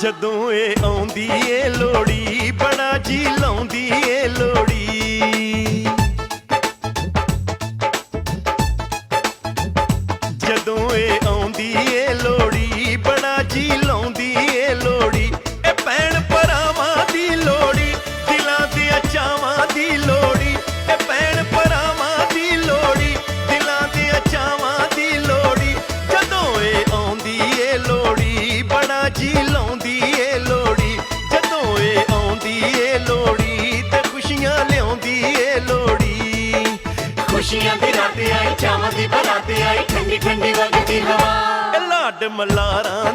ਜਦੋਂ ਇਹ ਆਉਂਦੀ ਏ ਲੋੜੀ ਬੜਾ ਜੀ ਲਾਉਂਦੀ ਏ ਲੋੜੀ। ਜਦੋਂ ਇਹ ਆਉਂਦੀ ਏ ਲੋੜੀ ਬੜਾ ਜੀ ਲਾਉਂਦੀ ਏ ਲੋੜੀ। ਇਹ ਭੈਣ ਭਰਾਵਾਂ ਦੀ ਲੋੜੀ, ਦਿਲਾਂ ਦੇ ਚਾਵਾਂ ਦੀ ਲੋੜੀ। ਇਹ ਭੈਣ ਭਰਾਵਾਂ ਦੀ ਲੋੜੀ, ਦਿਲਾਂ ਦੇ ਚਾਵਾਂ ਦੀ ਲੋੜੀ। ਜਦੋਂ ਇਹ ਆਉਂਦੀ ਏ ਲੋੜੀ ਬੜਾ ਜੀ ਲਾਉਂਦੀ ਏ ਲੋੜੀ। ਜਦੋਂ ਇਹ ਆਉਂਦੀ ਏ ਲੋੜੀ ਤੇ ਖੁਸ਼ੀਆਂ ਲਿਆਉਂਦੀ ਏ ਲੋੜੀ। ਖੁਸ਼ੀਆਂ ਦੀ ਰਾਤ ਆਈ, ਚਾਵਾਂ ਦੀ ਬਰਾਤ ਆਈ, ਠੰਡੀ ਠੰਡੀ ਵਗਦੀ ਹਵਾ। ਲਾਡ ਮਲਾਰਾਂ